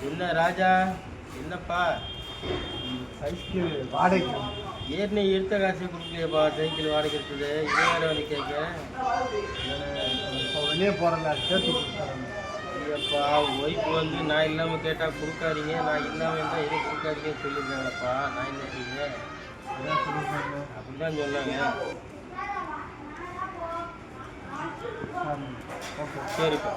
என்ன ராஜா, என்னப்பா சைக்கிள் வாடகை ஏற்கனவே எடுத்த காசு கொடுக்கலையப்பா? சைக்கிள் வாடகை இருக்குது, இது வேறு வந்து கேட்க. இப்போ வெளியே போகிறல சேர்த்து கொடுத்தாங்க. இல்லைப்பா, ஒய்ஃப் வந்து நான் இல்லாமல் கேட்டால் கொடுக்காதீங்க, நான் இல்லாமல் இருந்தால் எதுவும் கொடுக்காதீங்கன்னு சொல்லியிருந்தாங்களப்பா. நான் என்ன செய்ய? அதான் சொல்லியிருக்காங்க. அப்படிதான் சொன்னாங்க. ஓகே சரிப்பா.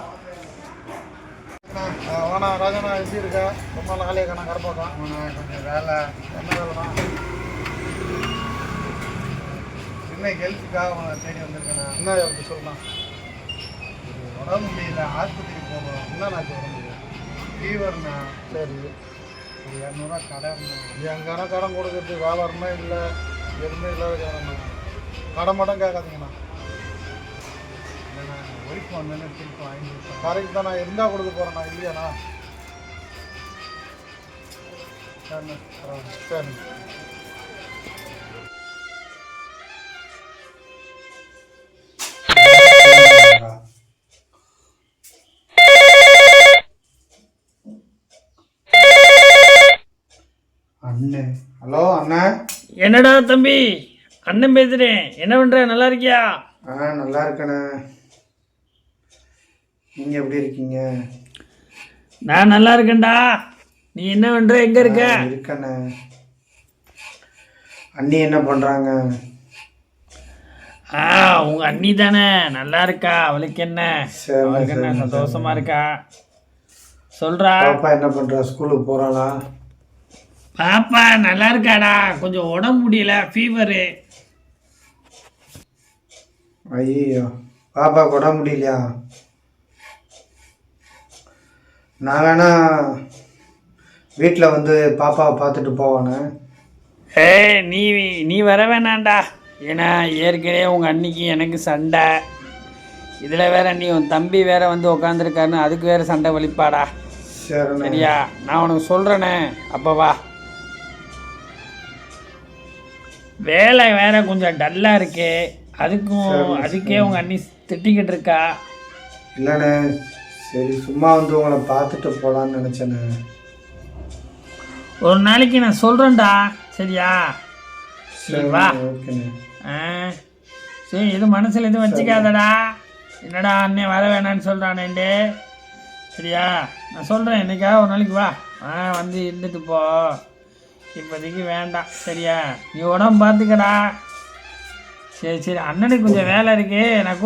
வாண்ணா ராஜண்ணா, எப்படி இருக்கா? ரொம்ப நாள் ஆலையே காணா கடப்பாக்கா. கொஞ்சம் வேலை. என்ன வேலைண்ணா? சின்ன ஹெல்த்துக்காக உங்களை தேடி வந்திருக்கேண்ணா. என்ன ஹெல்த் சொல்லலாம்? உடம்பு முடியல, ஆஸ்பத்திரிக்கு போகணும். என்னண்ணாச்சு உடம்புக்கு? ஃபீவர்ண்ணா. சரி, ஒரு 200 கடன். எங்கன்னா கடன் கொடுக்குறது வியாபாரமே இல்லை, எதுவுமே இல்லாத கடன்ண்ணா. கடன் மட்டும் கேட்காதீங்கண்ணா. இல்லைண்ணா, ஒய்ஃப் வந்தேன்னு திருப்பி வாங்கி கொடுத்தேன். கரெக்ட் தான், நான் இருந்தால் கொடுக்க போகிறேண்ணா. இல்லையாண்ணா? சரிண்ணா, சரி. அண்ணன், ஹலோ அண்ணா. என்னடா தம்பி, அண்ணன் பேசுகிறேன். என்ன பண்ணுற, நல்லா இருக்கியா? நல்லா இருக்கண்ணே. நீங்கள் எப்படி இருக்கீங்க? நான் நல்லா இருக்கேன்டா. நீ என்ன பண்ணுற, எங்கே இருக்க? இருக்கண்ணே. அண்ணி என்ன பண்ணுறாங்க? உங்கள் அண்ணி தானே, நல்லா இருக்கா. அவளுக்கு என்ன, அவளுக்கு என்ன, சந்தோஷமா இருக்கா. சொல்கிறா. பாப்பா என்ன பண்ணுறா? ஸ்கூலுக்கு போகிறாளா? பாப்பா நல்லா இருக்காடா, கொஞ்சம் உடம்பு முடியல, ஃபீவரு. ஐயோ, பாப்பா கொட முடியலையா? நான் வேணா வீட்டில் வந்து பாப்பாவை பார்த்துட்டு போவானே. நீ வர வேணாண்டா. ஏன்னா ஏற்கனவே உங்கள் அன்னிக்கு எனக்கு சண்டை. இதில் வேற நீ உன் தம்பி வேற வந்து உக்காந்துருக்காருன்னு அதுக்கு வேற சண்டை வலிப்பாடா. சரியா? நான் உனக்கு சொல்கிறேனே, அப்போ வா. வேலை வேற கொஞ்சம் டல்லாக இருக்கு, அதுக்கே உங்கள் அண்ணி திட்டிக்கிட்டு இருக்கா. இல்லைண்ணே, சரி சும்மா வந்து உங்களை பார்த்துட்டு போகலான்னு நினச்சேண்ணே. ஒரு நாளைக்கு நான் சொல்கிறேன்டா, சரியா? சரி வா. ஓகேண்ணே. சரி, எதுவும் மனசில் எதுவும் வச்சுக்காதடா. என்னடா அண்ணன் வர வேணான்னு சொல்கிறானேண்டு. சரியா? நான் சொல்கிறேன், என்னைக்காவது ஒரு நாளைக்கு வா. வந்து இருந்துட்டு போ. இப்போதைக்கு வேண்டாம், சரியா? நீ உடம்பு பார்த்துக்கடா. சரி, அண்ணனுக்கு கொஞ்சம் வேலை இருக்குது, நான்